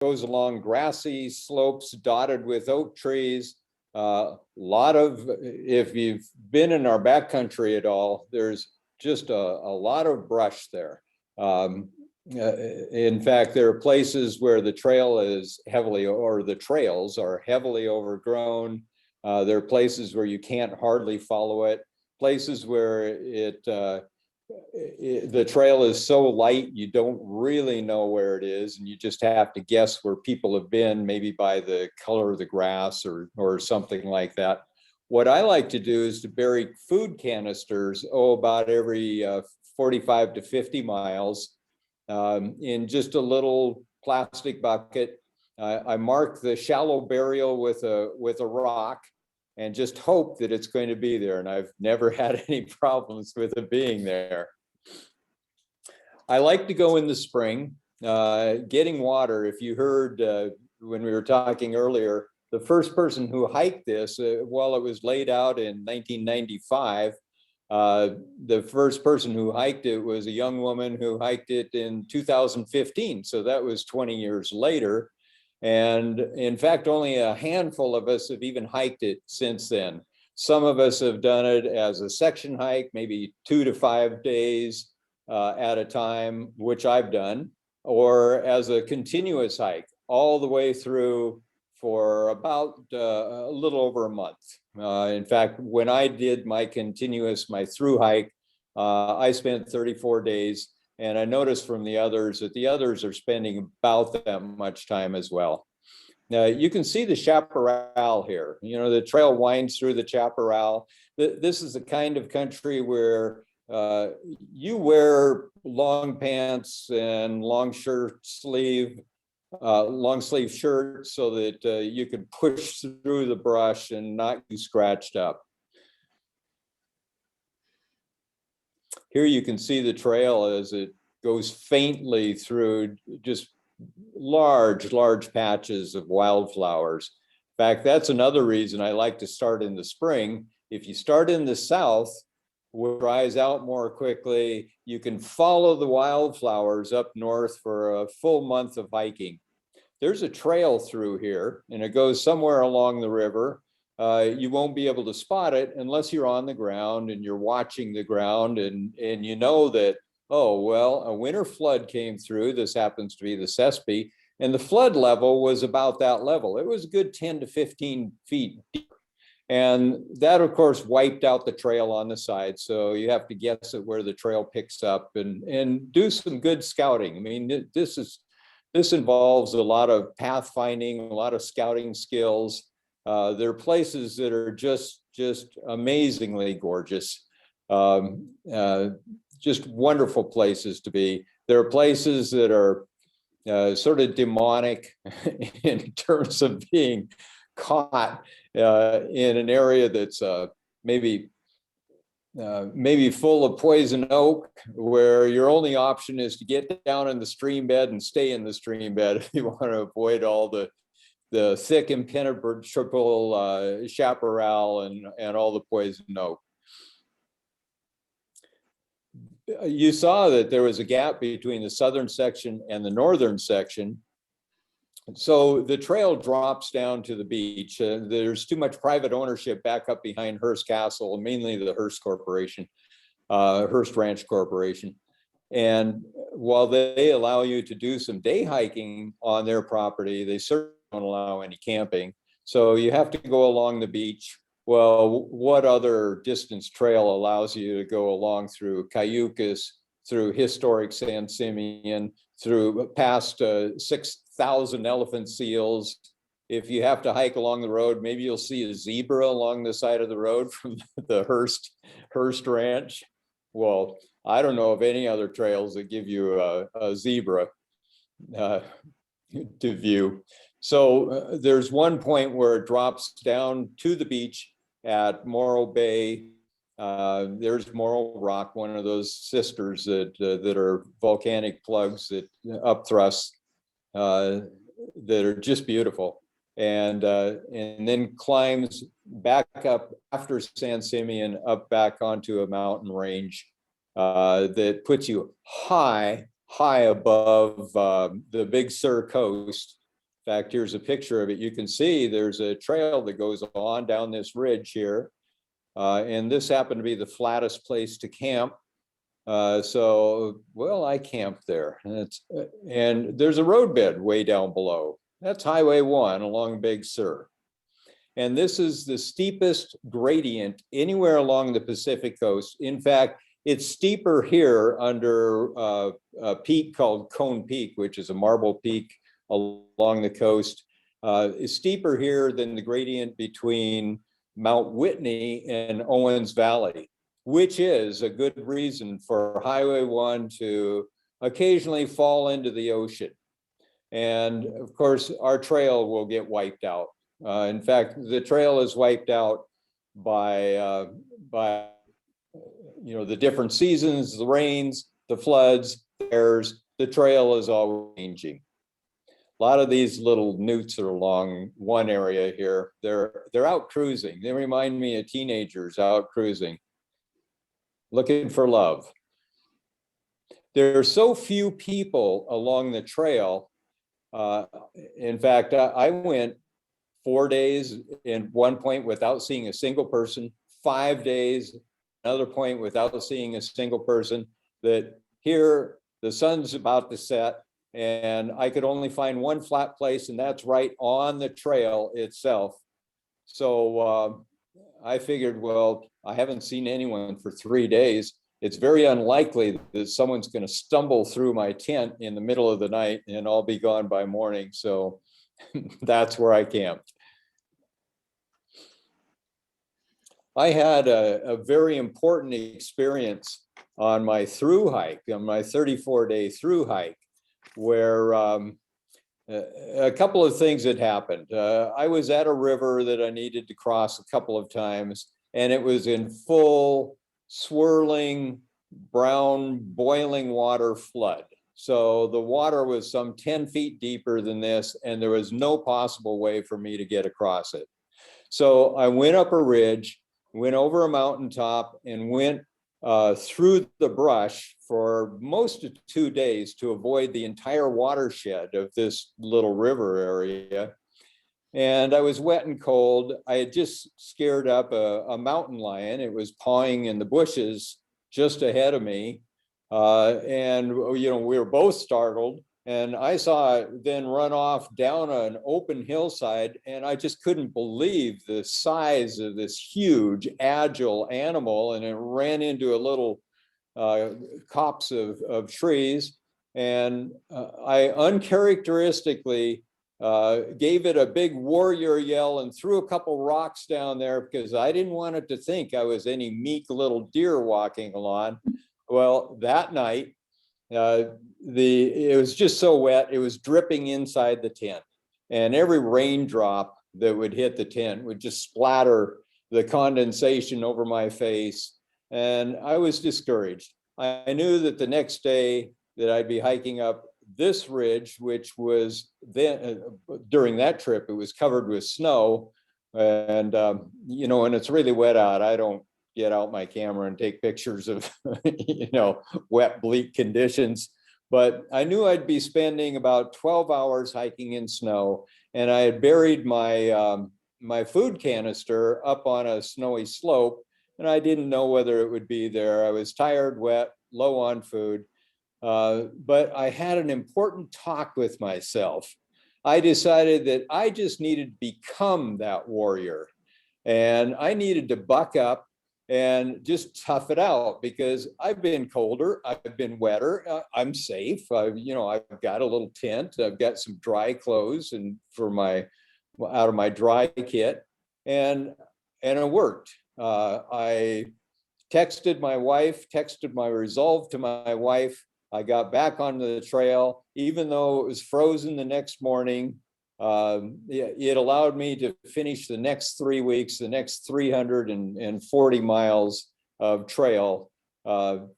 goes along grassy slopes dotted with oak trees. Lot of, if you've been in our backcountry at all, there's just a lot of brush there. In fact, there are places where the trail is heavily, or the trails are heavily overgrown. There are places where you can't hardly follow it, places where the trail is so light you don't really know where it is, and you just have to guess where people have been, maybe by the color of the grass or something like that. What I like to do is to bury food canisters, about every 45 to 50 miles in just a little plastic bucket. I mark the shallow burial with a rock and just hope that it's going to be there. And I've never had any problems with it being there. I like to go in the spring, getting water. If you heard when we were talking earlier, the first person who hiked this, while it was laid out in 1995, the first person who hiked it was a young woman who hiked it in 2015. So that was 20 years later. And in fact, only a handful of us have even hiked it since then. Some of us have done it as a section hike, maybe 2 to 5 days at a time, which I've done, or as a continuous hike all the way through for about a little over a month. In fact, when I did my through hike, I spent 34 days. And I noticed from the others that the others are spending about that much time as well. Now you can see the chaparral here. You know, the trail winds through the chaparral. This is the kind of country where you wear long pants and long sleeve shirts so that you can push through the brush and not be scratched up. Here you can see the trail as it goes faintly through just large patches of wildflowers. In fact, that's another reason I like to start in the spring. If you start in the south, where it dries out more quickly, you can follow the wildflowers up north for a full month of hiking. There's a trail through here, and it goes somewhere along the river. You won't be able to spot it unless you're on the ground and you're watching the ground, and you know that, oh, well, a winter flood came through. This happens to be the Sespe, and the flood level was about that level. It was a good 10 to 15 feet deep. And that, of course, wiped out the trail on the side. So you have to guess at where the trail picks up and do some good scouting. I mean, this involves a lot of pathfinding, a lot of scouting skills. There are places that are just amazingly gorgeous, just wonderful places to be. There are places that are sort of demonic in terms of being caught in an area that's maybe full of poison oak, where your only option is to get down in the stream bed and stay in the stream bed if you want to avoid all the thick impenetrable chaparral and all the poison oak. You saw that there was a gap between the southern section and the northern section. So the trail drops down to the beach. There's too much private ownership back up behind Hearst Castle, mainly the Hearst Corporation, Hearst Ranch Corporation. And while they allow you to do some day hiking on their property, they certainly don't allow any camping. So you have to go along the beach. Well, what other distance trail allows you to go along through Cayucas, through historic San Simeon, through past 6,000 elephant seals? If you have to hike along the road, maybe you'll see a zebra along the side of the road from the Hearst Ranch. Well, I don't know of any other trails that give you a zebra to view. So there's one point where it drops down to the beach at Morro Bay. There's Morro Rock, one of those sisters that are volcanic plugs that upthrust that are just beautiful, and then climbs back up after San Simeon up back onto a mountain range that puts you high above the Big Sur coast, fact, here's a picture of it. You can see there's a trail that goes on down this ridge here. And this happened to be the flattest place to camp. So, well, I camped there. And there's a roadbed way down below. That's Highway 1 along Big Sur. And this is the steepest gradient anywhere along the Pacific coast. In fact, it's steeper here under a peak called Cone Peak, which is a marble peak along the coast. It's steeper here than the gradient between Mount Whitney and Owens Valley, which is a good reason for Highway 1 to occasionally fall into the ocean. And of course, our trail will get wiped out. In fact, the trail is wiped out by the different seasons, the rains, the floods, the trail is always changing. A lot of these little newts are along one area here. They're out cruising. They remind me of teenagers out cruising, looking for love. There are so few people along the trail. In fact, I went 4 days in one point without seeing a single person, 5 days, another point without seeing a single person. That here, the sun's about to set, and I could only find one flat place, and that's right on the trail itself. So I figured, well, I haven't seen anyone for 3 days. It's very unlikely that someone's going to stumble through my tent in the middle of the night and I'll be gone by morning. So that's where I camped. I had a very important experience on my through hike, on my 34-day through hike, where a couple of things had happened. I was at a river that I needed to cross a couple of times, and it was in full swirling brown boiling water flood. So the water was some 10 feet deeper than this, and there was no possible way for me to get across it. So I went up a ridge, went over a mountaintop, and went through the brush for most of 2 days to avoid the entire watershed of this little river area. And I was wet and cold. I had just scared up a mountain lion. It was pawing in the bushes just ahead of me. And we were both startled. And I saw it then run off down an open hillside, and I just couldn't believe the size of this huge, agile animal. And it ran into a little copse of trees. And I uncharacteristically gave it a big warrior yell and threw a couple rocks down there because I didn't want it to think I was any meek little deer walking along. Well, that night, it was just so wet, it was dripping inside the tent, and every raindrop that would hit the tent would just splatter the condensation over my face, and I was discouraged. I knew that the next day that I'd be hiking up this ridge, which was then during that trip, it was covered with snow, and and it's really wet out. I don't get out my camera and take pictures of wet, bleak conditions, but I knew I'd be spending about 12 hours hiking in snow, and I had buried my food canister up on a snowy slope, and I didn't know whether it would be there. I was tired, wet, low on food. But I had an important talk with myself. I decided that I just needed to become that warrior, and I needed to buck up and just tough it out, because I've been colder, I've been wetter, I'm safe. I've got a little tent, I've got some dry clothes and out of my dry kit, and it worked. I texted my resolve to my wife. I got back onto the trail, even though it was frozen the next morning. It allowed me to finish the next 3 weeks, the next 340 miles of trail with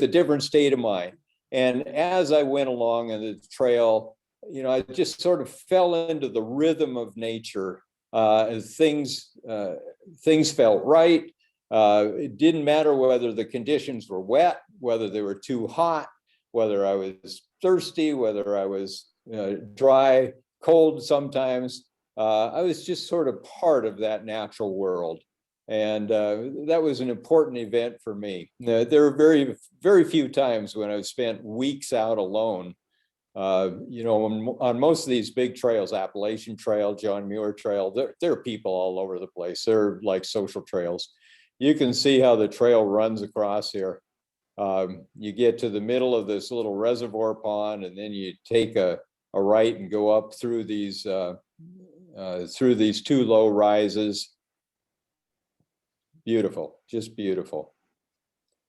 a different state of mind. And as I went along on the trail, I just sort of fell into the rhythm of nature. As things felt right. It didn't matter whether the conditions were wet, whether they were too hot, whether I was thirsty, whether I was dry, cold sometimes. I was just sort of part of that natural world. And that was an important event for me. There were very, very few times when I've spent weeks out alone. On most of these big trails, Appalachian Trail, John Muir Trail, there are people all over the place. They're like social trails. You can see how the trail runs across here. You get to the middle of this little reservoir pond, and then you take a right and go up through these two low rises. Beautiful, just beautiful.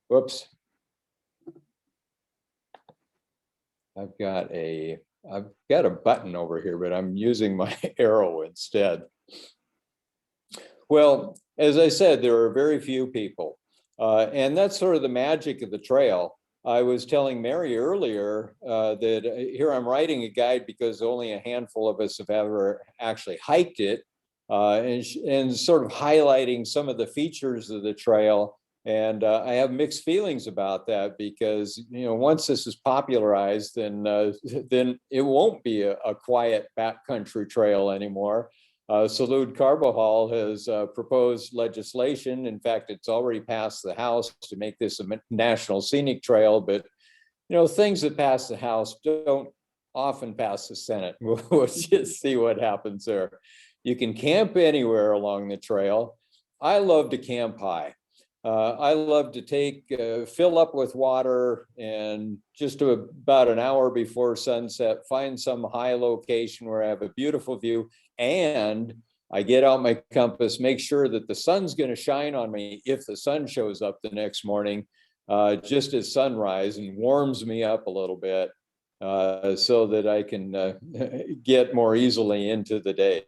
Whoops. I've got a button over here, but I'm using my arrow instead. Well, as I said, there are very few people, and that's sort of the magic of the trail. I was telling Mary earlier that here I'm writing a guide because only a handful of us have ever actually hiked it, and sort of highlighting some of the features of the trail. And I have mixed feelings about that because, once this is popularized, then it won't be a quiet backcountry trail anymore. Salud Carbajal has proposed legislation. In fact, it's already passed the House to make this a national scenic trail. But, things that pass the House don't often pass the Senate. We'll just see what happens there. You can camp anywhere along the trail. I love to camp high. I love to fill up with water, and just about an hour before sunset, find some high location where I have a beautiful view, and I get out my compass, make sure that the sun's going to shine on me if the sun shows up the next morning, just at sunrise, and warms me up a little bit so that I can get more easily into the day.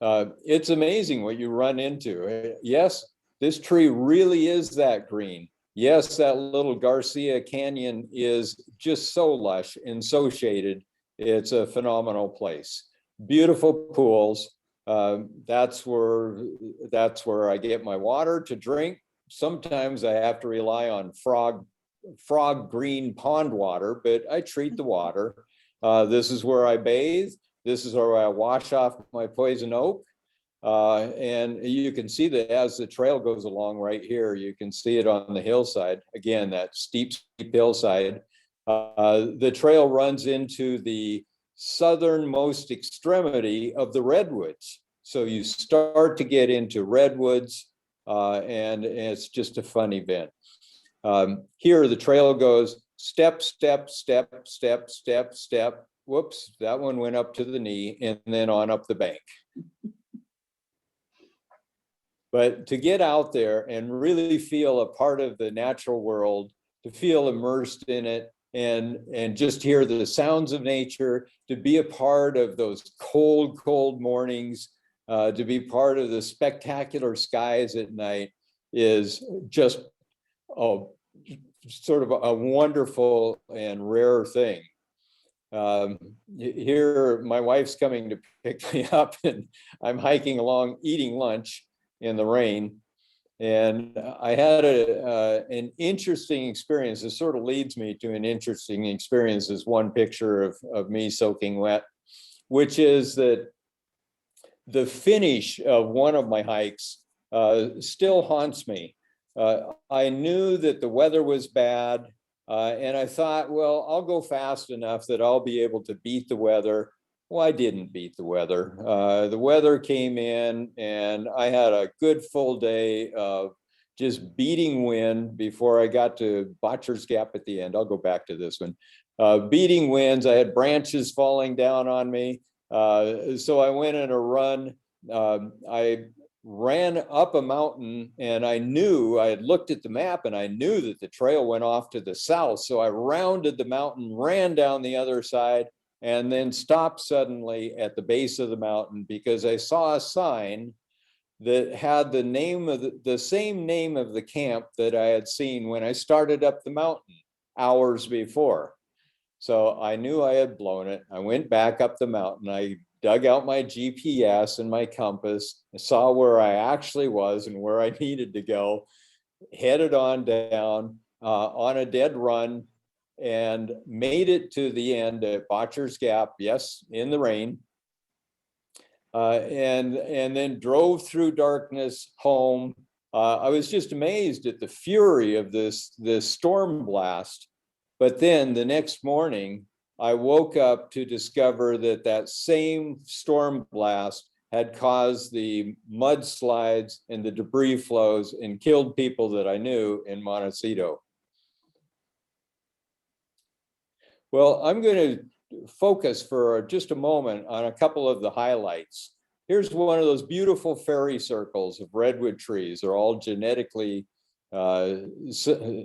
It's amazing what you run into. Yes, this tree really is that green. Yes, that little Garcia Canyon is just so lush and so shaded. It's a phenomenal place. Beautiful pools. That's where I get my water to drink. Sometimes I have to rely on frog green pond water, but I treat the water. This is where I bathe. This is where I wash off my poison oak. And you can see that as the trail goes along right here, you can see it on the hillside. Again, that steep hillside. The trail runs into the southernmost extremity of the redwoods. So you start to get into redwoods, and it's just a fun event. Here, the trail goes step, step, step, step, step, step. Whoops, that one went up to the knee, and then on up the bank. But to get out there and really feel a part of the natural world, to feel immersed in it, and just hear the sounds of nature, to be a part of those cold, cold mornings, to be part of the spectacular skies at night is just sort of a wonderful and rare thing. Here, my wife's coming to pick me up, and I'm hiking along, eating lunch in the rain. And I had an interesting experience. This sort of leads me to an interesting experience. Is one picture of me soaking wet, which is that the finish of one of my hikes still haunts me. I knew that the weather was bad. And I thought, well, I'll go fast enough that I'll be able to beat the weather. Well, I didn't beat the weather. The weather came in, and I had a good full day of just beating wind before I got to Botcher's Gap at the end. I'll go back to this one. Beating winds. I had branches falling down on me. So I went on a run. I ran up a mountain, and I had looked at the map, and I knew that the trail went off to the south. So I rounded the mountain, ran down the other side, and then stopped suddenly at the base of the mountain because I saw a sign that had the name of the same name of the camp that I had seen when I started up the mountain hours before. So I knew I had blown it. I went back up the mountain. I dug out my GPS and my compass, saw where I actually was and where I needed to go, headed on down on a dead run, and made it to the end at Botcher's Gap, yes, in the rain, and then drove through darkness home. I was just amazed at the fury of this storm blast. But then the next morning, I woke up to discover that that same storm blast had caused the mudslides and the debris flows and killed people that I knew in Montecito. Well, I'm going to focus for just a moment on a couple of the highlights. Here's one of those beautiful fairy circles of redwood trees. They're all genetically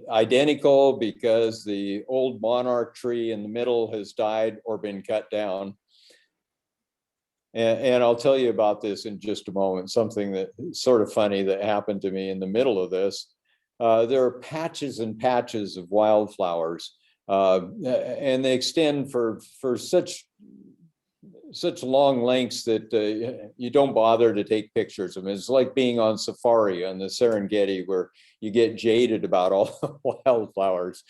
identical because the old monarch tree in the middle has died or been cut down. And I'll tell you about this in just a moment, something that sort of funny that happened to me in the middle of this. There are patches and patches of wildflowers, and they extend for such long lengths that you don't bother to take pictures of them. It's like being on safari on the Serengeti, where you get jaded about all the wildflowers.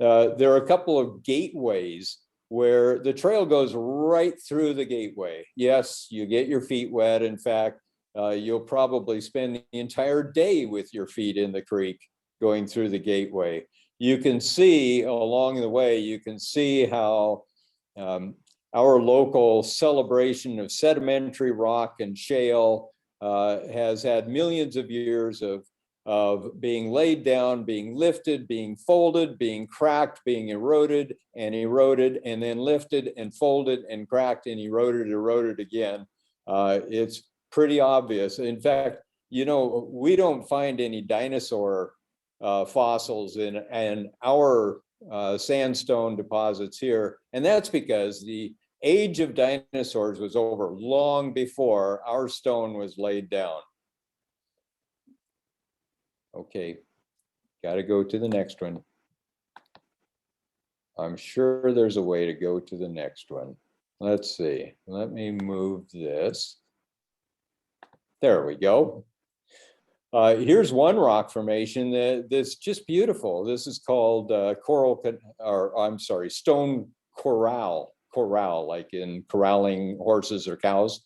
There are a couple of gateways where the trail goes right through the gateway. Yes, you get your feet wet. In fact, you'll probably spend the entire day with your feet in the creek going through the gateway. You can see along the way, you can see how our local celebration of sedimentary rock and shale has had millions of years of being laid down, being lifted, being folded, being cracked, being eroded, and then lifted and folded and cracked and eroded again. It's pretty obvious. In fact, you know, we don't find any dinosaur fossils in our sandstone deposits here. And that's because the age of dinosaurs was over long before our stone was laid down. Okay, got to go to the next one. I'm sure there's a way to go to the next one. Let's see. Let me move this. There we go. Here's one rock formation that's just beautiful. This is called stone corral, like in corralling horses or cows.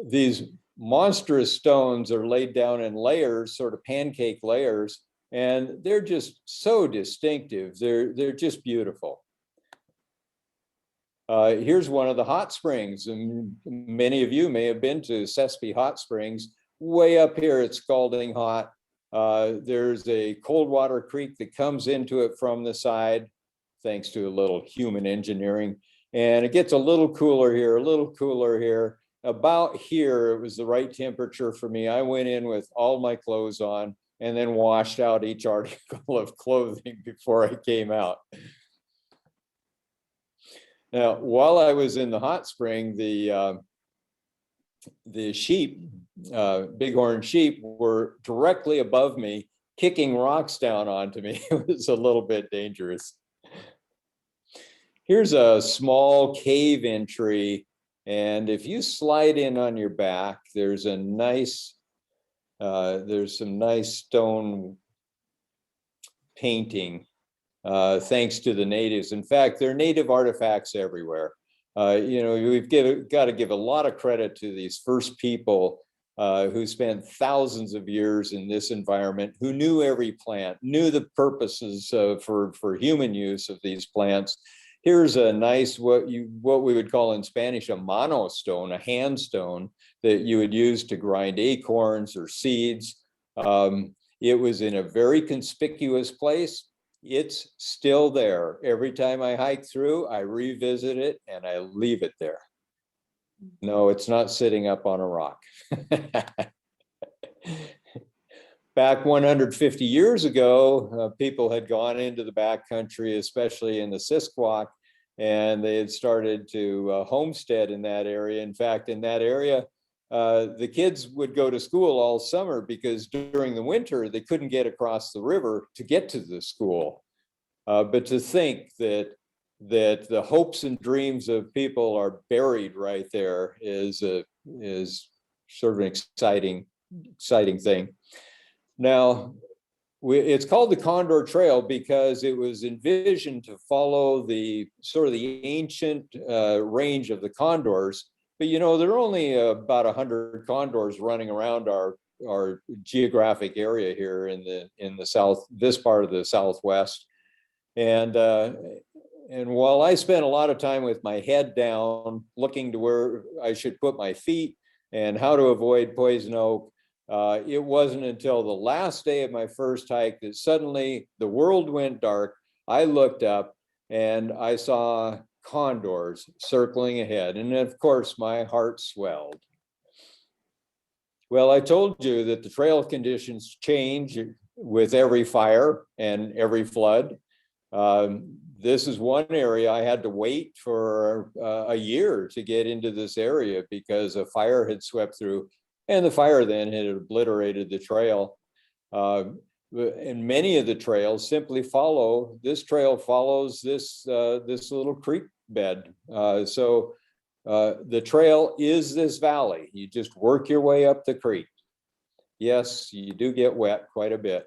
These monstrous stones are laid down in layers, sort of pancake layers, and they're just so distinctive. They're just beautiful. Here's one of the hot springs, and many of you may have been to Sespe Hot Springs. Way up here, it's scalding hot. There's a cold water creek that comes into it from the side, thanks to a little human engineering. And it gets a little cooler here, a little cooler here. About here, it was the right temperature for me. I went in with all my clothes on and then washed out each article of clothing before I came out. Now, while I was in the hot spring, the sheep, bighorn sheep, were directly above me, kicking rocks down onto me. It was a little bit dangerous. Here's a small cave entry, and if you slide in on your back, there's a nice, there's some nice stone painting, thanks to the natives. In fact, there are native artifacts everywhere. You know, we've got to give a lot of credit to these first people who spent thousands of years in this environment, who knew every plant, knew the purposes for human use of these plants. Here's a nice, what we would call in Spanish a mano stone, a hand stone that you would use to grind acorns or seeds. It was in a very conspicuous place. It's still there. Every time I hike through, I revisit it and I leave it there. No, it's not sitting up on a rock. Back 150 years ago, people had gone into the backcountry, especially in the Siskiyou, and they had started to homestead in that area. In fact, in that area, the kids would go to school all summer because during the winter, they couldn't get across the river to get to the school. But to think that the hopes and dreams of people are buried right there is sort of an exciting thing. Now, It's called the Condor Trail because it was envisioned to follow the sort of the ancient range of the condors. But there are only about 100 condors running around our geographic area here in the south, this part of the Southwest. And while I spent a lot of time with my head down, looking to where I should put my feet and how to avoid poison oak, it wasn't until the last day of my first hike that suddenly the world went dark. I looked up and I saw condors circling ahead. And of course, my heart swelled. Well, I told you that the trail conditions change with every fire and every flood. This is one area I had to wait for a year to get into this area because a fire had swept through, and the fire then had obliterated the trail. And many of the trails simply follow, this trail follows this little creek bed. So the trail is this valley. You just work your way up the creek. Yes, you do get wet quite a bit.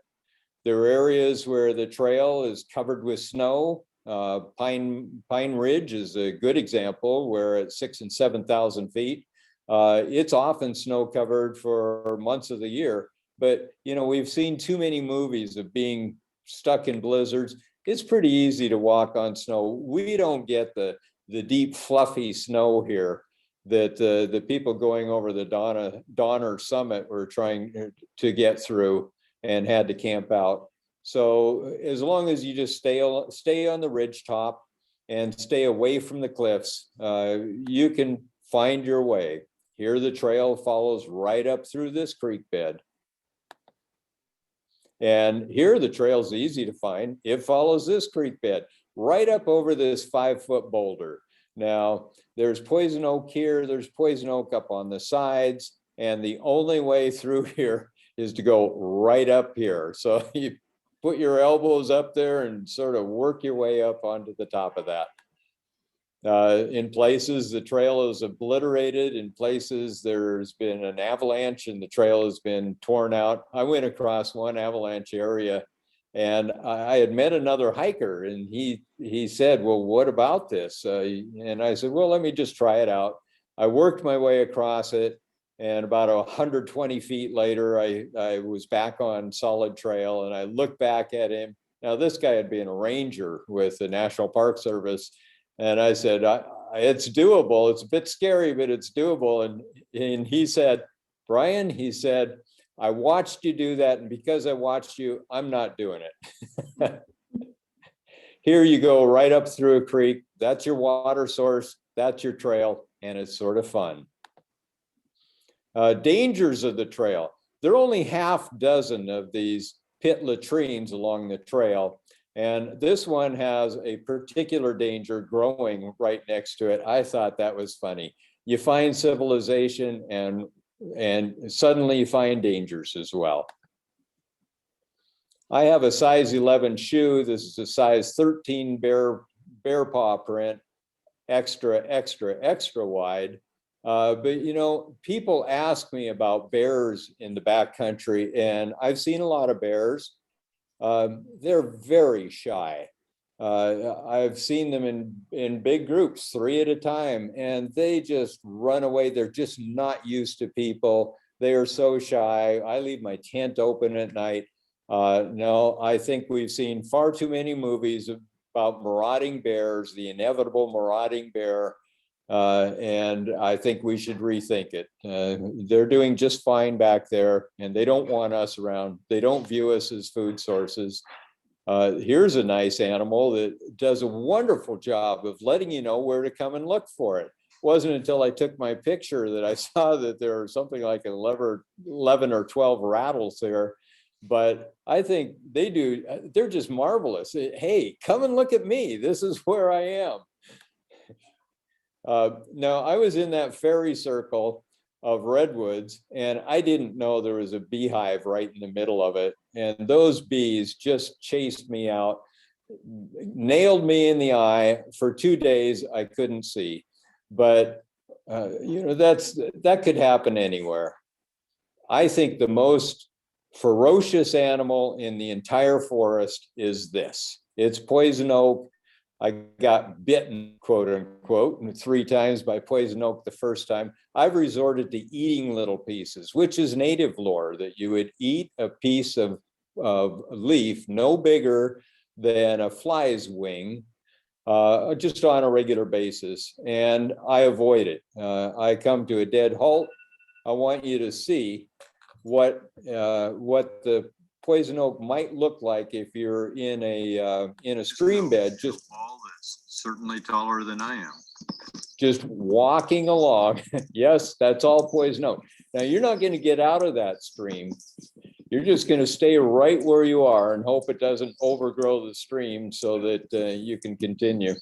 There are areas where the trail is covered with snow. Pine Ridge is a good example where at 6,000 and 7,000 feet, it's often snow covered for months of the year. But we've seen too many movies of being stuck in blizzards. It's pretty easy to walk on snow. We don't get the deep fluffy snow here that the people going over the Donner Summit were trying to get through and had to camp out. So as long as you just stay on the ridge top and stay away from the cliffs, you can find your way. Here the trail follows right up through this creek bed. And here the trail's easy to find. It follows this creek bed right up over this 5-foot boulder. Now, there's poison oak here, there's poison oak up on the sides, and the only way through here is to go right up here. So you put your elbows up there and sort of work your way up onto the top of that. In places, the trail is obliterated. In places, there's been an avalanche and the trail has been torn out. I went across one avalanche area and I had met another hiker and he said, well, what about this? And I said, well, let me just try it out. I worked my way across it. And about 120 feet later, I was back on solid trail and I looked back at him. Now, this guy had been a ranger with the National Park Service. And I said, it's doable. It's a bit scary, but it's doable. And he said, Brian, he said, I watched you do that. And because I watched you, I'm not doing it. Here you go right up through a creek. That's your water source. That's your trail. And it's sort of fun. Dangers of the trail. There are only half dozen of these pit latrines along the trail. And this one has a particular danger growing right next to it. I thought that was funny. You find civilization and suddenly you find dangers as well. I have a size 11 shoe. This is a size 13 bear paw print, extra wide. But people ask me about bears in the backcountry, and I've seen a lot of bears. They're very shy. I've seen them in big groups, 3 at a time, and they just run away. They're just not used to people. They are so shy. I leave my tent open at night. No, I think we've seen far too many movies about marauding bears, the inevitable marauding bear. And I think we should rethink it. They're doing just fine back there and they don't want us around. They don't view us as food sources. Here's a nice animal that does a wonderful job of letting you know where to come and look for it. It wasn't until I took my picture that I saw that there are something like 11 or 12 rattles there. But I think they're just marvelous. Hey, come and look at me. This is where I am. Now, I was in that fairy circle of redwoods, and I didn't know there was a beehive right in the middle of it. And those bees just chased me out, nailed me in the eye. For 2 days, I couldn't see. But, that could happen anywhere. I think the most ferocious animal in the entire forest is this. It's poison oak. I got bitten, quote unquote, 3 times by poison oak the first time. I've resorted to eating little pieces, which is native lore, that you would eat a piece of leaf no bigger than a fly's wing, just on a regular basis. And I avoid it. I come to a dead halt. I want you to see what the poison oak might look like if you're in a stream bed, just that's certainly taller than I am. Just walking along. Yes, that's all poison oak. Now you're not going to get out of that stream. You're just going to stay right where you are and hope it doesn't overgrow the stream so that you can continue.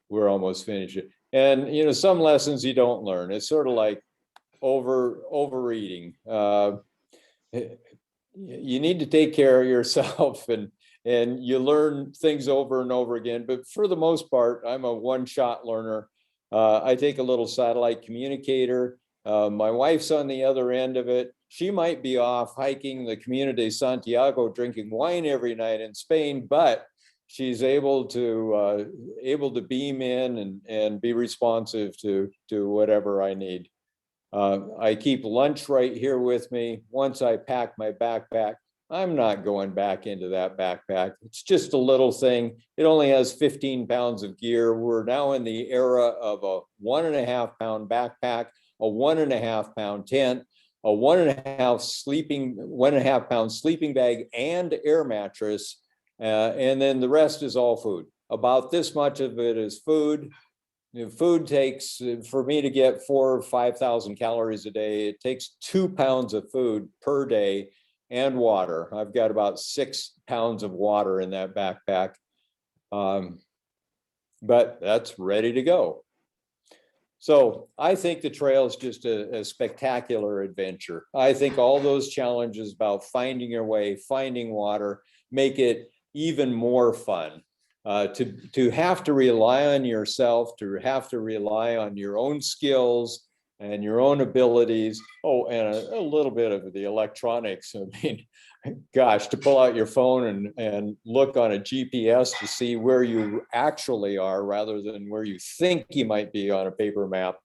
We're almost finished. And you know, some lessons you don't learn. It's sort of like overeating. You need to take care of yourself, and you learn things over and over again. But for the most part, I'm a one-shot learner. I take a little satellite communicator. My wife's on the other end of it. She might be off hiking the Camino de Santiago, drinking wine every night in Spain, but she's able to beam in and be responsive to whatever I need. I keep lunch right here with me. Once I pack my backpack, I'm not going back into that backpack. It's just a little thing. It only has 15 pounds of gear. We're now in the era of a 1.5 pound backpack, a 1.5 pound tent, a 1.5 pound sleeping bag and air mattress. And then the rest is all food. About this much of it is food. Food takes, for me to get 4,000 or 5,000 calories a day, it takes 2 pounds of food per day and water. I've got about 6 pounds of water in that backpack, but that's ready to go. So I think the trail is just a spectacular adventure. I think all those challenges about finding your way, finding water, make it even more fun. To have to rely on yourself, to have to rely on your own skills and your own abilities. Oh, and a little bit of the electronics. I mean, gosh, to pull out your phone and look on a GPS to see where you actually are rather than where you think you might be on a paper map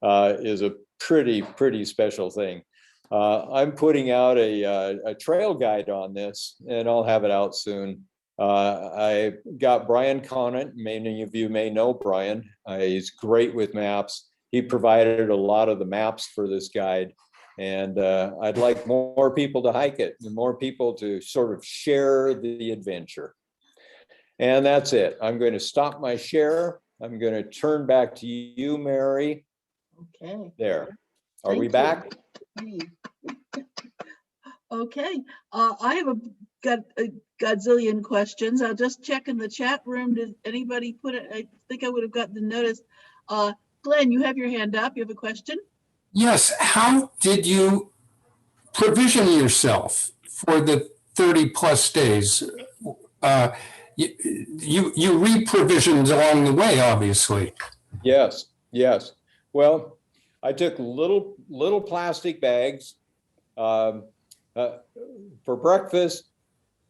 is a pretty special thing. I'm putting out a trail guide on this, and I'll have it out soon. I got Brian Conant. Many of you may know Brian. He's great with maps. He provided a lot of the maps for this guide. And I'd like more people to hike it, and more people to sort of share the adventure. And that's it. I'm going to stop my share. I'm going to turn back to you, Mary. Okay. There. Are Thank we you. back? Okay. I have got a gazillion questions. I'll just check in the chat room. Did anybody put it? I think I would have gotten the notice. Glenn, you have your hand up. You have a question? Yes. How did you provision yourself for the 30 plus days? You re-provisioned along the way, obviously. Yes. Well, I took little plastic bags. For breakfast,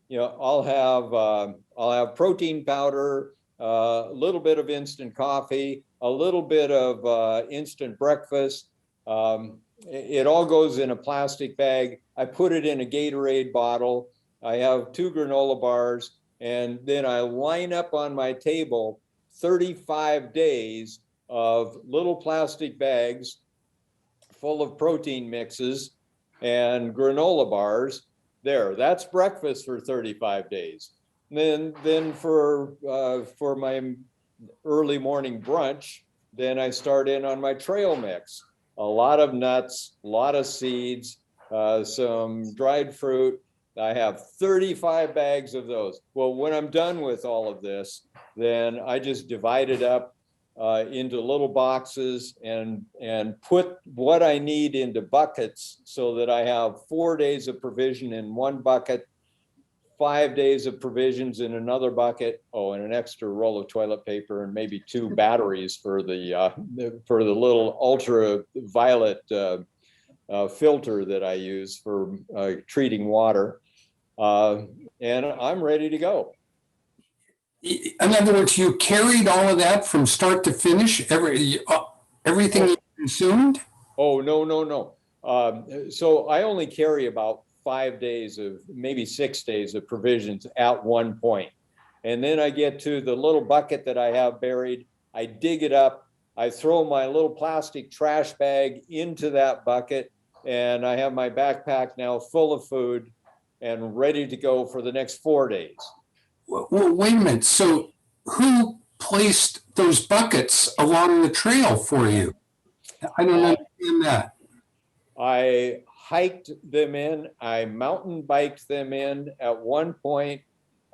you know, I'll have protein powder, a little bit of instant coffee, a little bit of instant breakfast. It all goes in a plastic bag. I put it in a Gatorade bottle. I have 2 granola bars, and then I line up on my table 35 days of little plastic bags full of protein mixes and granola bars. There, that's breakfast for 35 days. Then for my early morning brunch, then I start in on my trail mix. A lot of nuts, a lot of seeds, some dried fruit. I have 35 bags of those. Well, when I'm done with all of this, then I just divide it up into little boxes and put what I need into buckets so that I have 4 days of provision in one bucket, 5 days of provisions in another bucket, and an extra roll of toilet paper, and maybe 2 batteries for the little ultraviolet filter that I use for treating water. And I'm ready to go. In other words, you carried all of that from start to finish, everything you consumed? Oh, no. So I only carry about 5 days of, maybe 6 days of provisions at one point. And then I get to the little bucket that I have buried. I dig it up. I throw my little plastic trash bag into that bucket, and I have my backpack now full of food and ready to go for the next 4 days. Well, wait a minute. So who placed those buckets along the trail for you? I don't understand that. I hiked them in. I mountain biked them in. At one point,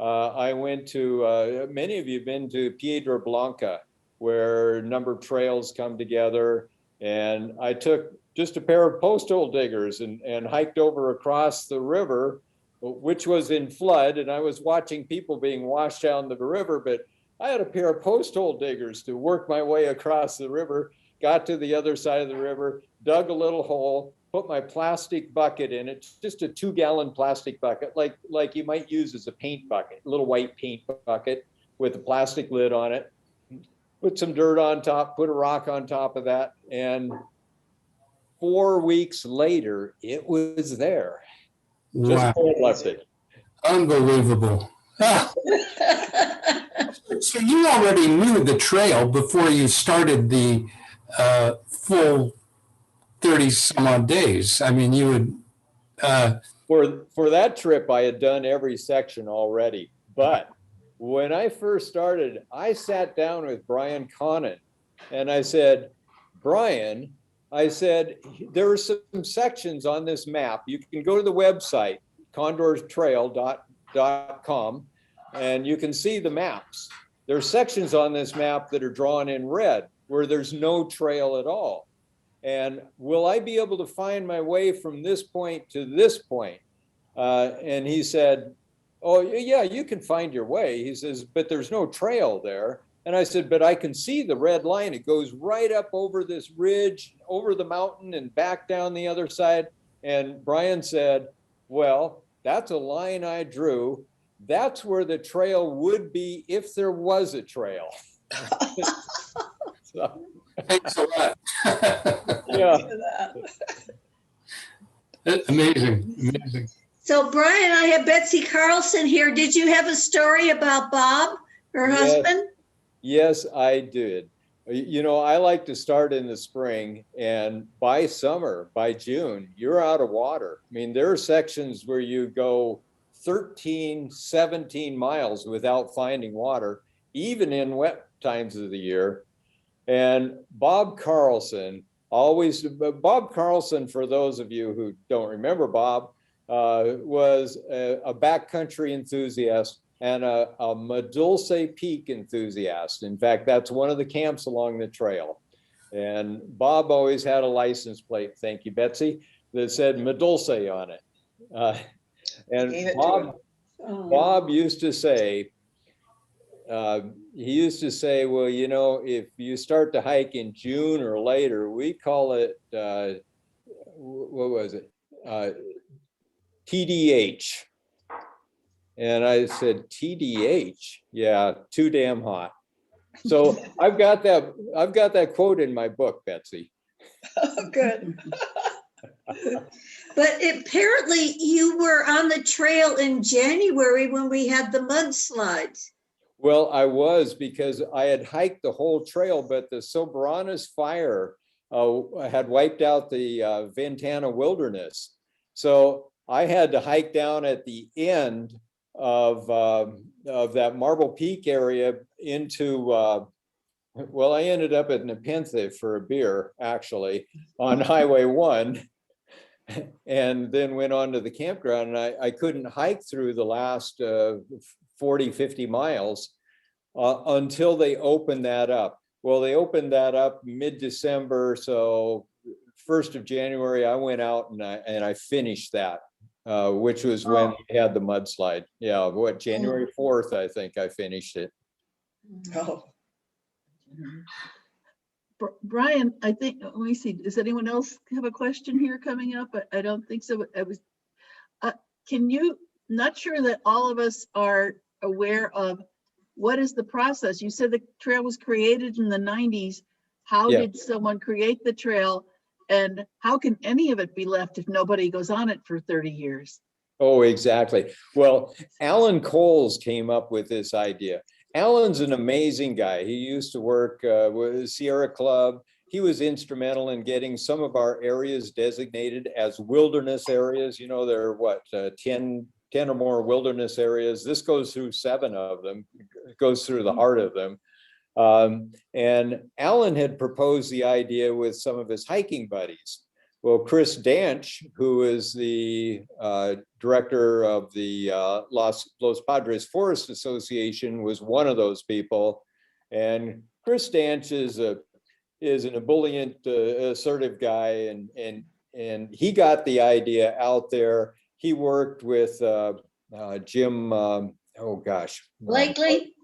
I went to, many of you have been to Piedra Blanca, where a number of trails come together. And I took just a pair of post hole diggers and hiked over across the river, which was in flood. And I was watching people being washed down the river, but I had a pair of post hole diggers to work my way across the river, got to the other side of the river, dug a little hole, put my plastic bucket in it, just a 2-gallon plastic bucket, like you might use as a paint bucket, a little white paint bucket with a plastic lid on it, put some dirt on top, put a rock on top of that. And 4 weeks later, it was there. Just Wow. left it. Unbelievable. So you already knew the trail before you started the full 30 some odd days. I mean, you would. For that trip, I had done every section already. But when I first started, I sat down with Brian Conant and I said, Brian, I said, there are some sections on this map. You can go to the website, condortrail.com, and you can see the maps. There are sections on this map that are drawn in red where there's no trail at all. And will I be able to find my way from this point to this point? And he said, oh, yeah, you can find your way. He says, but there's no trail there. And I said, but I can see the red line. It goes right up over this ridge, over the mountain, and back down the other side. And Brian said, well, that's a line I drew. That's where the trail would be if there was a trail. So, Thanks a lot. yeah. Amazing. So Brian, I have Betsy Carlson here. Did you have a story about Bob, her husband? Yes, I did. You know, I like to start in the spring, and by summer, by June, you're out of water. I mean, there are sections where you go 13, 17 miles without finding water, even in wet times of the year. And Bob Carlson, for those of you who don't remember Bob, was a backcountry enthusiast and a Medulce Peak enthusiast. In fact, that's one of the camps along the trail. And Bob always had a license plate, thank you, Betsy, that said Medulce on it. And Bob used to say, well, you know, if you start to hike in June or later, we call it, what was it? TDH. And I said, TDH? Yeah, too damn hot. So I've got that quote in my book, Betsy. Oh, good. But apparently you were on the trail in January when we had the mudslides. Well, I was, because I had hiked the whole trail, but the Sobranas fire had wiped out the Ventana wilderness. So I had to hike down at the end of that Marble Peak area into, well, I ended up at Nepenthe for a beer, actually, on Highway 1, and then went on to the campground. And I couldn't hike through the last 40, 50 miles until they opened that up. Well, they opened that up mid-December, so 1st of January, I went out and I finished that. which was when we had the mudslide. Yeah, what, January 4th, I think I finished it. Oh. Brian, I think, let me see, does anyone else have a question here coming up? I don't think so. Can you, not sure that all of us are aware of what is the process? You said the trail was created in the 90s. How Yeah. did someone create the trail? And how can any of it be left if nobody goes on it for 30 years? Oh, exactly. Well, Alan Coles came up with this idea. Alan's an amazing guy. He used to work with Sierra Club. He was instrumental in getting some of our areas designated as wilderness areas. You know, there are what, 10 or more wilderness areas. This goes through 7 of them. It goes through the heart of them. And Alan had proposed the idea with some of his hiking buddies. Well, Chris Danch, who is the director of the Los Padres Forest Association, was one of those people. And Chris Danch is an ebullient, assertive guy, and he got the idea out there. He worked with Jim, oh gosh. Blakely?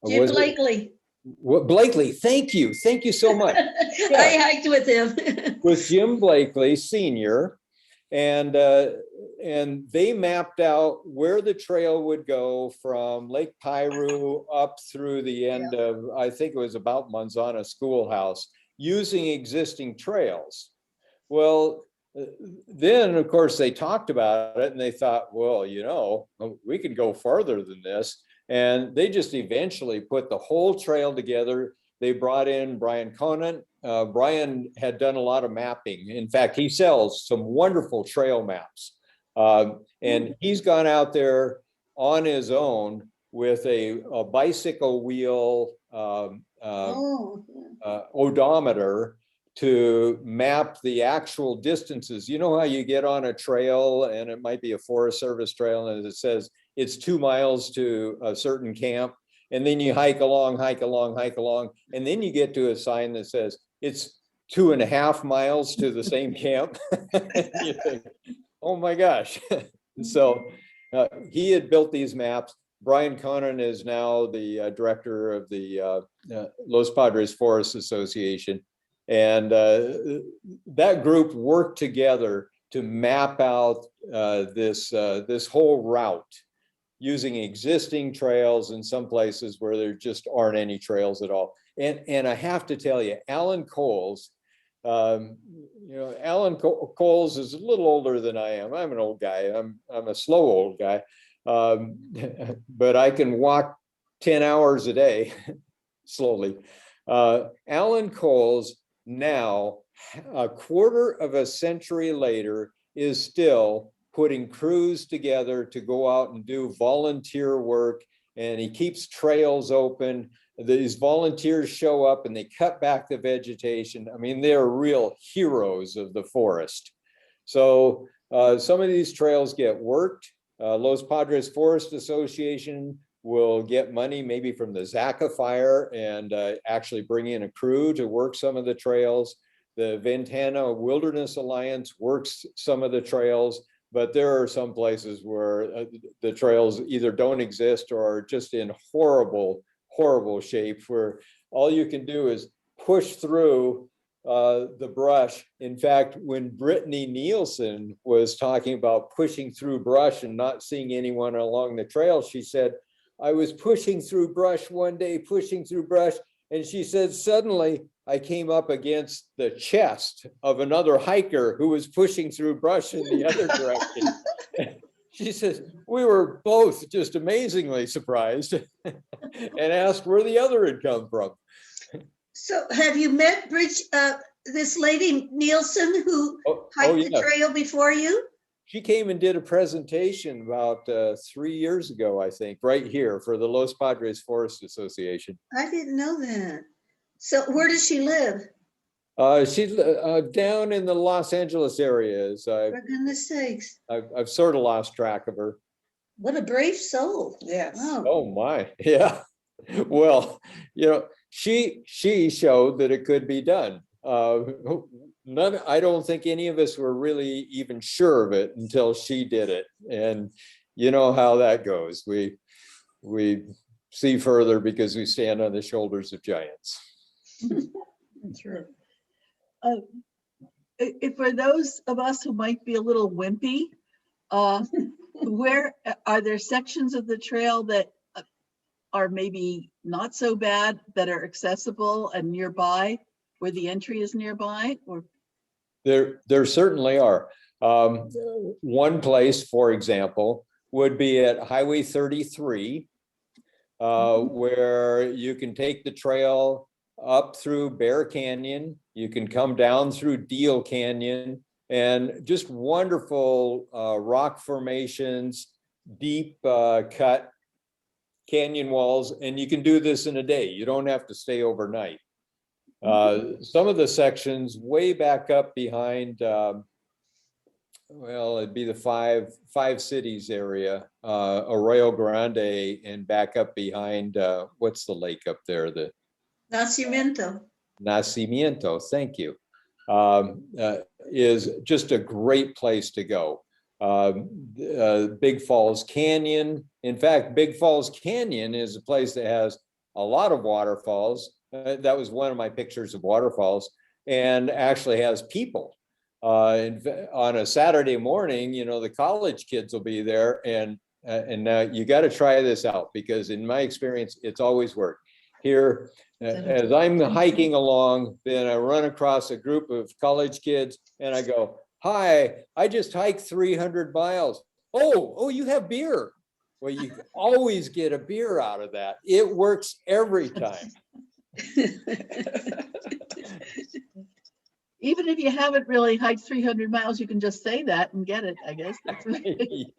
Jim Blakely. Blakely, thank you so much. I hiked with him. With Jim Blakely Sr. And they mapped out where the trail would go from Lake Piru up through the end of, I think it was about Manzana Schoolhouse, using existing trails. Well, then of course they talked about it and they thought, well, you know, we could go farther than this. And they just eventually put the whole trail together. They brought in Brian Conant. Brian had done a lot of mapping. In fact, he sells some wonderful trail maps. And he's gone out there on his own with a bicycle wheel odometer to map the actual distances. You know how you get on a trail and it might be a Forest Service trail and it says it's 2 miles to a certain camp. And then you hike along, and then you get to a sign that says it's 2.5 miles to the same camp. You think, oh my gosh. So he had built these maps. Brian Conant is now the director of the Los Padres Forest Association. And that group worked together to map out this whole route, using existing trails in some places where there just aren't any trails at all. And I have to tell you, Alan Coles, you know, Alan Coles is a little older than I am. I'm an old guy. I'm a slow old guy, but I can walk 10 hours a day slowly. Alan Coles now, a quarter of a century later, is still putting crews together to go out and do volunteer work, and he keeps trails open. These volunteers show up and they cut back the vegetation. I mean, they're real heroes of the forest. So some of these trails get worked. Los Padres Forest Association will get money maybe from the Zaca Fire and actually bring in a crew to work some of the trails. The Ventana Wilderness Alliance works some of the trails. But there are some places where the trails either don't exist or are just in horrible, horrible shape, where all you can do is push through the brush. In fact, when Brittany Nielsen was talking about pushing through brush and not seeing anyone along the trail, she said, I was pushing through brush one day, pushing through brush. And she said, suddenly I came up against the chest of another hiker who was pushing through brush in the other direction. She says, we were both just amazingly surprised and asked where the other had come from. So have you met this lady Nielsen who hiked the trail before you? She came and did a presentation about 3 years ago, I think, right here for the Los Padres Forest Association. I didn't know that. So where does she live? She's down in the Los Angeles area. For goodness sakes. I've sort of lost track of her. What a brave soul. Yes. Wow. Oh my, yeah. Well, you know, she showed that it could be done. I don't think any of us were really even sure of it until she did it. And you know how that goes. We see further because we stand on the shoulders of giants. Sure. For those of us who might be a little wimpy, where are there sections of the trail that are maybe not so bad that are accessible and nearby, where the entry is nearby? Or There certainly are. One place, for example, would be at Highway 33, where you can take the trail up through Bear Canyon. You can come down through Deal Canyon, and just wonderful rock formations, deep cut canyon walls. And you can do this in a day. You don't have to stay overnight. Some of the sections way back up behind, well, it'd be the five cities area, Arroyo Grande, and back up behind, what's the lake up there? The Nacimiento. Nacimiento, thank you, is just a great place to go. Big Falls Canyon. In fact, Big Falls Canyon is a place that has a lot of waterfalls. That was one of my pictures of waterfalls, and actually has people. On a Saturday morning, you know, the college kids will be there, and now you got to try this out, because in my experience, it's always worked. Here, as I'm hiking along, then I run across a group of college kids, and I go, "Hi, I just hiked 300 miles. Oh, you have beer." Well, you always get a beer out of that. It works every time. even if you haven't really hiked 300 miles, you can just say that and get it, I guess. Yeah,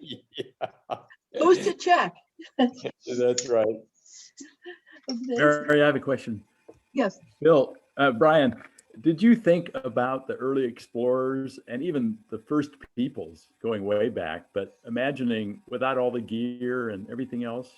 Who's to check? that's right. Mary, I have a question. Yes. Bill, Brian, did you think about the early explorers and even the first peoples going way back, but imagining without all the gear and everything else?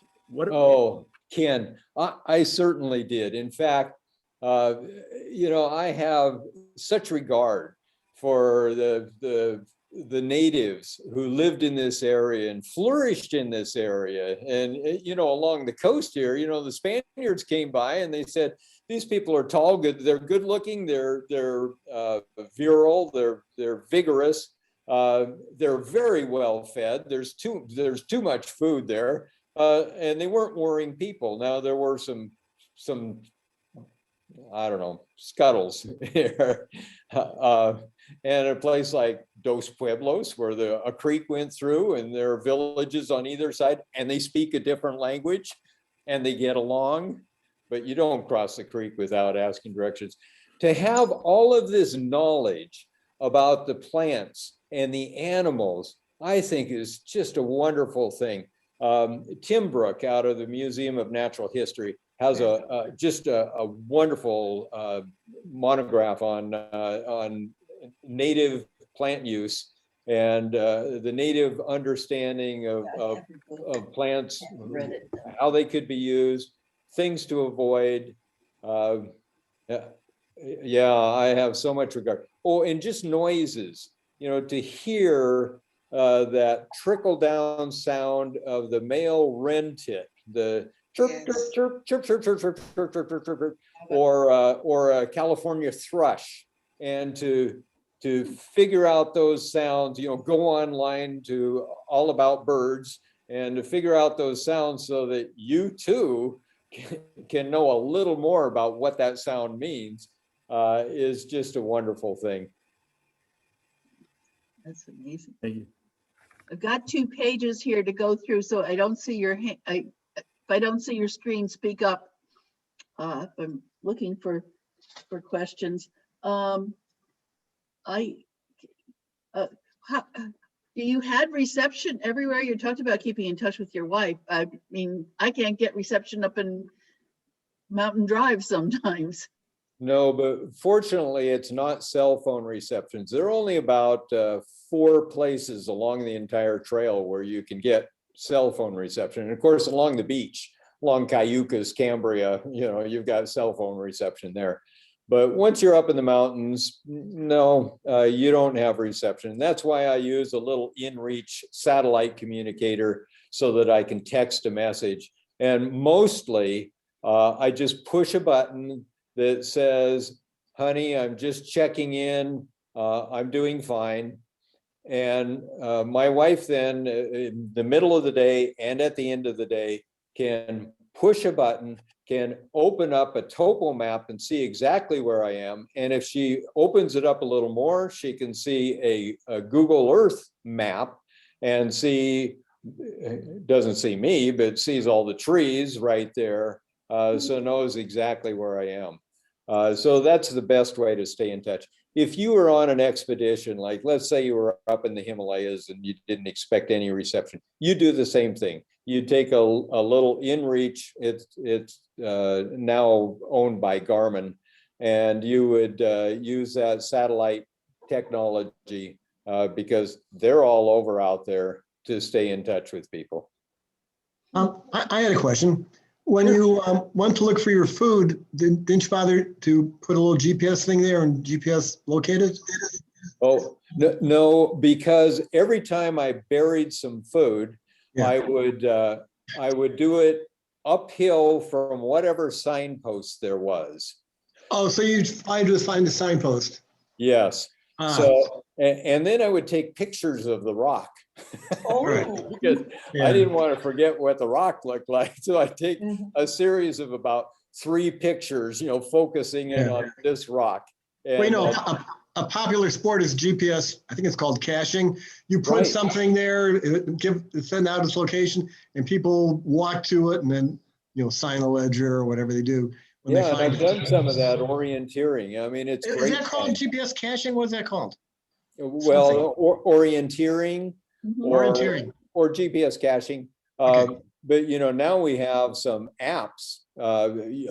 Oh, Ken, I certainly did. In fact, you know, I have such regard for the natives who lived in this area and flourished in this area. And, you know, along the coast here, you know, the Spaniards came by and they said, these people are tall, good, they're good looking, they're virile, they're vigorous, they're very well fed. There's too much food there, and they weren't worrying people. Now there were some I don't know, scuttles here, and a place like Dos Pueblos, where a creek went through, and there are villages on either side, and they speak a different language, and they get along. But you don't cross the creek without asking directions. To have all of this knowledge about the plants and the animals, I think is just a wonderful thing. Tim Brook out of the Museum of Natural History has just a wonderful monograph on native plant use and the native understanding of plants, how they could be used, things to avoid. Yeah, I have so much regard. Oh, and just noises, you know, to hear that trickle down sound of the male wren tit, the chirp, chirp, chirp, chirp, chirp, chirp, chirp, chirp, chirp, chirp, chirp, or a California thrush, and to figure out those sounds, you know, go online to All About Birds and to figure out those sounds so that you too can know a little more about what that sound means, is just a wonderful thing. That's amazing. Thank you. I've got 2 pages here to go through, so I don't see your hand. If I don't see your screen, speak up. If I'm looking for questions. You had reception everywhere. You talked about keeping in touch with your wife. I mean, I can't get reception up in Mountain Drive sometimes. No, but fortunately, it's not cell phone receptions. There are only about 4 places along the entire trail where you can get cell phone reception. And of course, along the beach, along Cayucas, Cambria, you know, you've got cell phone reception there. But once you're up in the mountains, no, you don't have reception. And that's why I use a little in-reach satellite communicator so that I can text a message. And mostly, I just push a button that says, honey, I'm just checking in. I'm doing fine. And my wife then, in the middle of the day and at the end of the day, can push a button, can open up a topo map and see exactly where I am. And if she opens it up a little more, she can see a Google Earth map and doesn't see me, but sees all the trees right there. So knows exactly where I am. So that's the best way to stay in touch. If you were on an expedition, like let's say you were up in the Himalayas and you didn't expect any reception, you do the same thing. You take a little inReach, it's now owned by Garmin, and you would use that satellite technology because they're all over out there to stay in touch with people. I had a question. When you went to look for your food, didn't you bother to put a little GPS thing there and GPS locate it? Oh, no, because every time I buried some food, Yeah. I would do it uphill from whatever signpost there was. Oh, so you just find the signpost. Yes. Ah. So, and then I would take pictures of the rock. Right. Because Yeah. I didn't want to forget what the rock looked like. So I take a series of about 3 pictures, focusing in on this rock. And, Well, a popular sport is GPS. I think it's called caching. You put Right. something there, send out its location, and people walk to it and then, sign a ledger or whatever they do. When they yeah, and find I've it. done some of that orienteering. I mean, it's Is great. that called GPS caching? What is that called? Well, orienteering. Orienteering. Or GPS caching. Okay. But now we have some apps.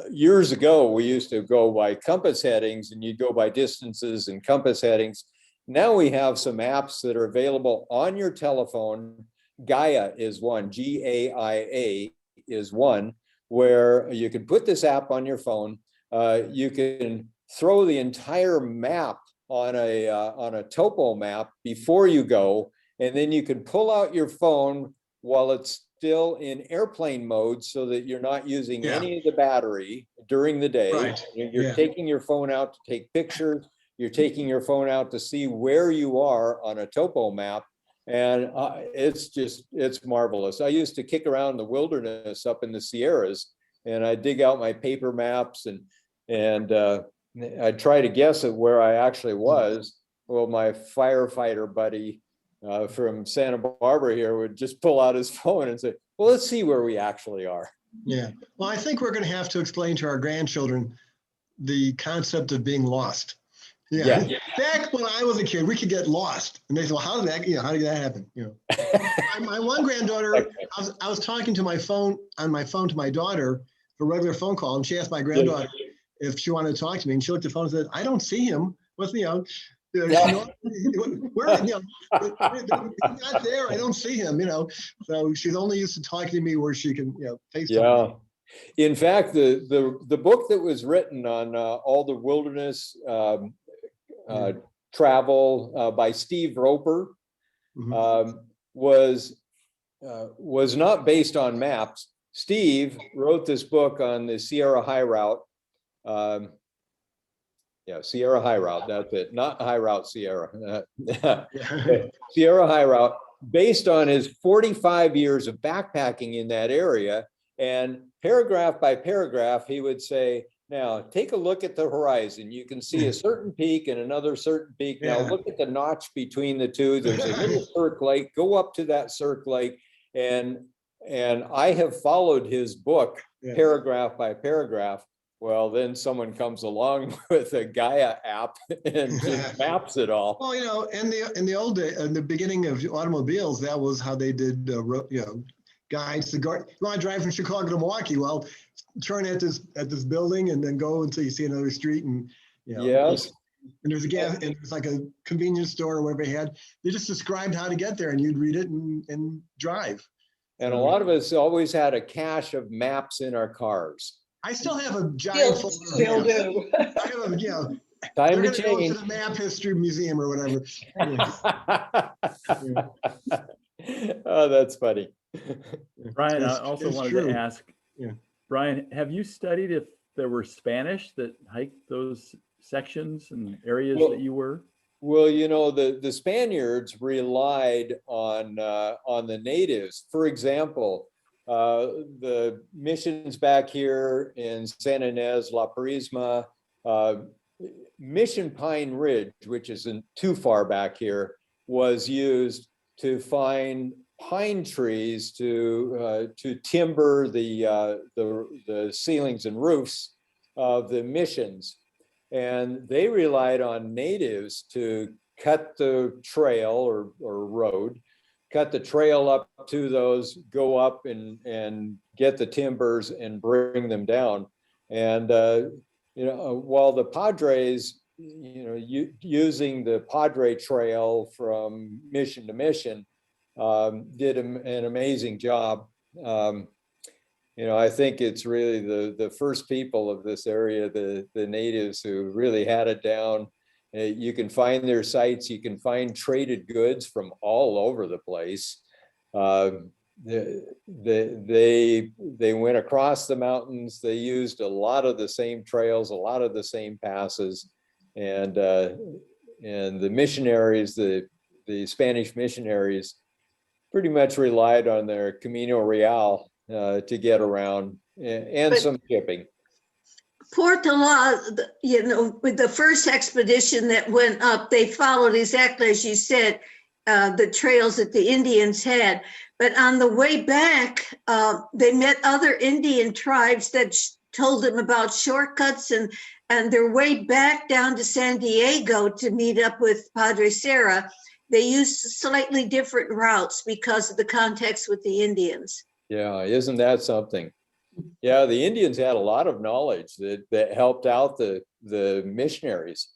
Years ago, we used to go by compass headings and you'd go by distances and compass headings. Now we have some apps that are available on your telephone. Gaia is one, GAIA is one, where you can put this app on your phone. You can throw the entire map on a topo map before you go, and then you can pull out your phone while it's still in airplane mode so that you're not using any of the battery during the day. Right. You're taking your phone out to take pictures. You're taking your phone out to see where you are on a topo map. And it's marvelous. I used to kick around the wilderness up in the Sierras, and I dig out my paper maps and I'd try to guess at where I actually was. Well, my firefighter buddy from Santa Barbara here would just pull out his phone and say, well, let's see where we actually are. Yeah. Well, I think we're going to have to explain to our grandchildren the concept of being lost. Yeah. Back when I was a kid, we could get lost. And they said, well, how did that happen? My one granddaughter, I was talking to my phone to my daughter for a regular phone call. And she asked my granddaughter if she wanted to talk to me. And she looked at the phone and said, I don't see him. What's, where, he's not there. I don't see him, So she's only used to talking to me where she can, FaceTime. Yeah. In fact, the book that was written on all the wilderness travel by Steve Roper was not based on maps. Steve wrote this book on the Sierra High Route. Sierra High Route, that's it, not High Route Sierra. Sierra High Route, based on his 45 years of backpacking in that area. And paragraph by paragraph, he would say, now take a look at the horizon. You can see a certain peak and another certain peak. Now look at the notch between the two. There's a little Cirque Lake. Go up to that Cirque Lake. And I have followed his book paragraph by paragraph. Well, then someone comes along with a Gaia app and just maps it all. Well, in the old day, in the beginning of automobiles, that was how they did, guides. You want to drive from Chicago to Milwaukee? Well, turn at this building and then go until you see another street, and yes. And there's a gas, and it's like a convenience store or whatever they had. They just described how to get there, and you'd read it and drive. And a lot of us always had a cache of maps in our cars. I still have a giant folder of maps. do. I have a, you know, Time they're to gonna go to change. the Map History Museum or whatever. Yeah. Oh, that's funny. Brian, I It's- also it's wanted true. to ask, Yeah. Brian, have you studied if there were Spanish that hiked those sections and areas Well, that you were? Well, you know, the Spaniards relied on the natives. For example, the missions back here in San Ynez, La Prisma, Mission Pine Ridge, which isn't too far back here, was used to find pine trees to timber the ceilings and roofs of the missions. And they relied on natives to cut the trail or road, cut the trail up to those, go up and get the timbers and bring them down. And, you know, while the Padres, you know, using the Padre Trail from mission to mission, did an amazing job. You know, I think it's really the first people of this area, the natives, who really had it down. You can find their sites. You can find traded goods from all over the place. They went across the mountains. They used a lot of the same trails, a lot of the same passes, and the missionaries, the Spanish missionaries, pretty much relied on their Camino Real to get around, and But- some shipping. Portola, you know, with the first expedition that went up, they followed exactly as you said, the trails that the Indians had. But on the way back, they met other Indian tribes that told them about shortcuts, and their way back down to San Diego to meet up with Padre Serra, they used slightly different routes because of the context with the Indians. Yeah, isn't that something? Yeah, the Indians had a lot of knowledge that helped out the missionaries.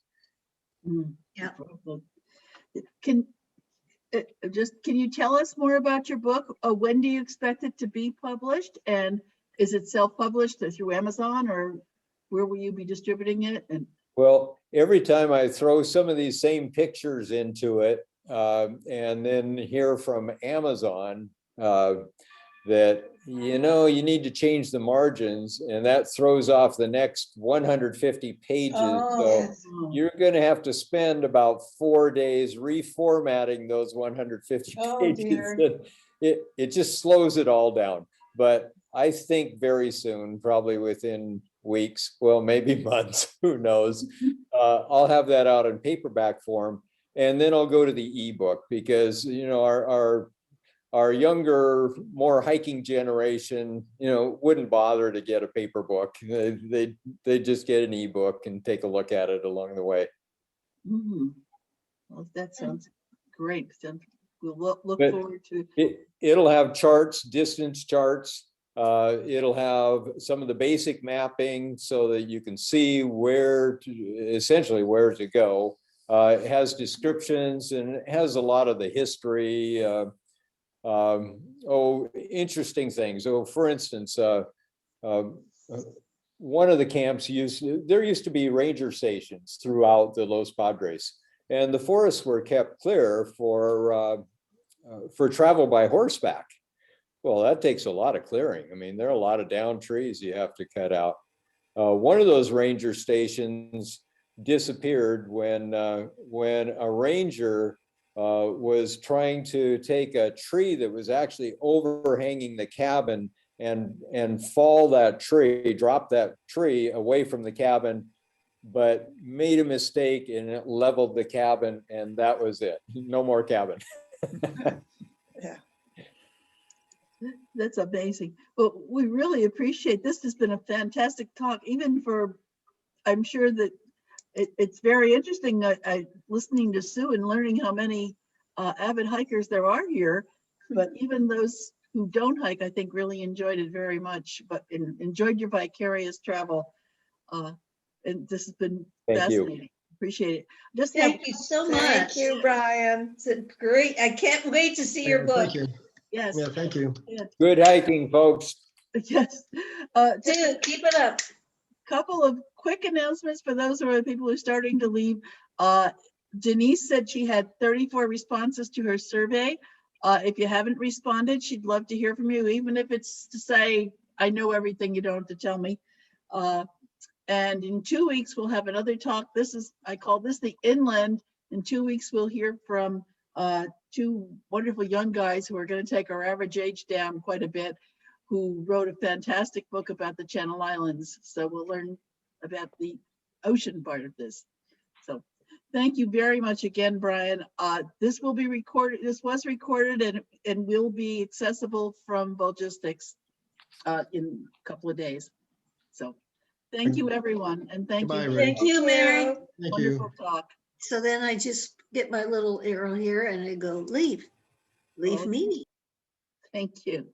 Yeah. Can you tell us more about your book? When do you expect it to be published? And is it self-published through Amazon, or where will you be distributing it? And Well, every time I throw some of these same pictures into it, and then hear from Amazon that, you know, you need to change the margins, and that throws off the next 150 pages. So you're going to have to spend about 4 days reformatting those 150 pages. It just slows it all down. But I think very soon, probably within weeks, well, maybe months, who knows, I'll have that out in paperback form, and then I'll go to the ebook, because, you know, our younger, more hiking generation, you know, wouldn't bother to get a paper book. They just get an ebook and take a look at it along the way. Well, that sounds great. We'll look But forward to. It'll have charts, distance charts. It'll have some of the basic mapping so that you can see essentially where to go. It has descriptions, and it has a lot of the history. Interesting things. So, for instance, one of the camps there used to be ranger stations throughout the Los Padres, and the forests were kept clear for travel by horseback. Well, that takes a lot of clearing. I mean, there are a lot of down trees you have to cut out. One of those ranger stations disappeared when a ranger was trying to take a tree that was actually overhanging the cabin and drop that tree away from the cabin, but made a mistake and it leveled the cabin, and that was it. No more cabin. That's amazing. Well, we really appreciate this. Has been a fantastic talk, even for, I'm sure that it's very interesting listening to Sue and learning how many avid hikers there are here. But even those who don't hike, I think, really enjoyed it very much, but enjoyed your vicarious travel. And this has been fascinating. Appreciate it. Thank you so much. Thank you, Brian. It's great. I can't wait to see your book. Thank you. Yes. Yeah, thank you. Good hiking, folks. Yes. Just keep it up. couple of quick announcements for those who are people who are starting to leave. Denise said she had 34 responses to her survey. If you haven't responded, she'd love to hear from you, even if it's to say, I know everything, you don't have to tell me. And in 2 weeks, we'll have another talk. I call this the Inland. In 2 weeks, we'll hear from two wonderful young guys who are going to take our average age down quite a bit, who wrote a fantastic book about the Channel Islands. So we'll learn about the ocean part of this. So thank you very much again, Brian. This will be recorded. This was recorded and will be accessible from Logistics in a couple of days. So thank you, everyone. And thank Goodbye, you. Ray. Thank you, Mary. Thank you. Wonderful talk. So then I just get my little arrow here and I go leave Okay. meeting. Thank you.